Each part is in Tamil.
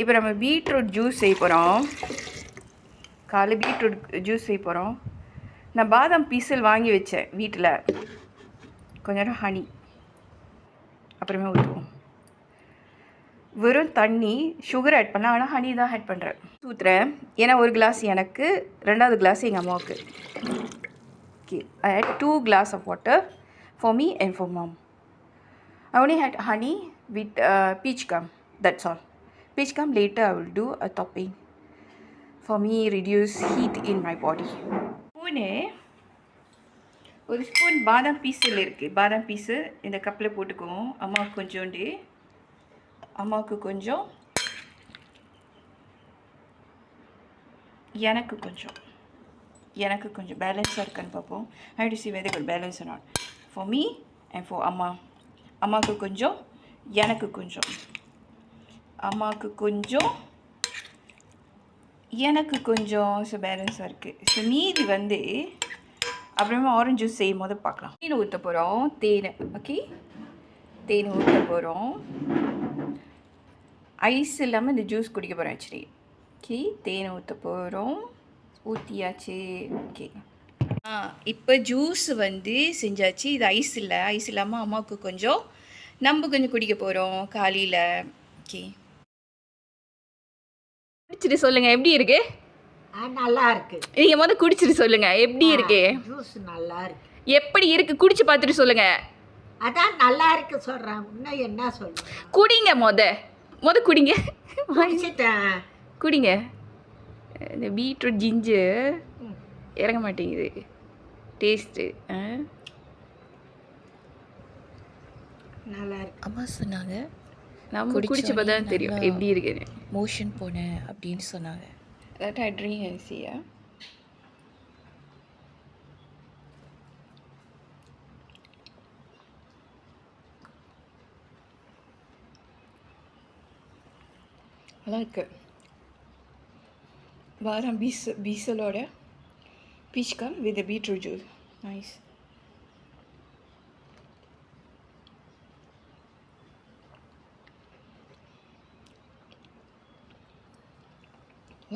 இப்போ நம்ம பீட்ரூட் ஜூஸ் செய்ய போகிறோம். காலை பீட்ரூட் ஜூஸ் செய்ய போகிறோம். நான் பாதாம் பீசல் வாங்கி வச்சேன் வீட்டில். கொஞ்ச நேரம் ஹனி அப்புறமே ஊற்றுவோம். வெறும் தண்ணி, சுகர் ஆட் பண்ணலாம். ஆனால் ஹனி தான் ஆட் பண்ணுறேன். ஊற்றுறேன். ஏன்னா ஒரு கிளாஸ் எனக்கு, 2வது கிளாஸ் எங்கள் அம்மாவுக்கு. Okay, I had 2 glass of water for me and for mom. I only had honey with peach gum. That's all. Peach gum later I will do a topping. For me, reduce heat in my body. ஒரு ஸ்பூன் பாதாம் பீஸில் இருக்குது. பாதாம் பீஸு இந்த கப்பில் போட்டுக்குவோம். அம்மாவுக்கு கொஞ்சோண்டு, அம்மாவுக்கு கொஞ்சம், எனக்கு கொஞ்சம் பேலன்ஸாக இருக்கான்னு பார்ப்போம். I have to see whether got balance or not. For me and for அம்மா. அம்மாவுக்கு கொஞ்சம், எனக்கு கொஞ்சம், அம்மாவுக்கு கொஞ்சம், எனக்கு கொஞ்சம். ஸோ பேலன்ஸாக இருக்குது. ஸோ மீதி வந்து அப்புறமா ஆரஞ்சு ஜூஸ் செய்யும் போது பார்க்கலாம். தேன் ஊற்ற போகிறோம். தேன். ஓகே, தேன் ஊற்ற போகிறோம். ஐஸ் இல்லாமல் இந்த ஜூஸ் குடிக்க போகிறோம் ஆக்சுவலி. ஓகே, தேன் ஊற்ற போகிறோம். ஊற்றியாச்சு. ஓகே, இப்போ ஜூஸ் வந்து செஞ்சாச்சு. இது ஐஸ் இல்லை. ஐஸ் இல்லாமல் அம்மாவுக்கு கொஞ்சம், நம்ம கொஞ்சம் குடிக்க போகிறோம் காலையில். ஓகே, குடிச்சிட்டு சொல்லுங்கள் எப்படி இருக்கு. நல்லா இருக்கு. நீங்கள் குடிச்சிட்டு சொல்லுங்க எப்படி இருக்கு. ஜூஸ் நல்லா இருக்கு. எப்படி இருக்கு குடிச்சு பார்த்துட்டு சொல்லுங்க. அதான் நல்லா இருக்கு சொல்கிறேன். இன்னும் என்ன சொல்லுங்க. குடிங்க குடிங்க. குடிச்சிட்டேன். குடிங்க. இந்த பீட்ரூட் ஜிஞ்சர் இறங்க மாட்டேங்குது டேஸ்ட்டு. நல்லா இருக்கு. அம்மா சொன்னாங்க நம்ம குடிச்சு பார்த்தா தான் தெரியும் எப்படி இருக்குன்னு. மோஷன் போனேன் அப்படின்னு சொன்னாங்க. That I drink and see. நல்லா இருக்கு. பாதாம் பீசலோட peach come with beetroot juice. Nice.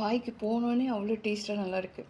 வாய்க்கு போனோன்னே அவ்வளோ டேஸ்ட்டாக நல்லாயிருக்கு.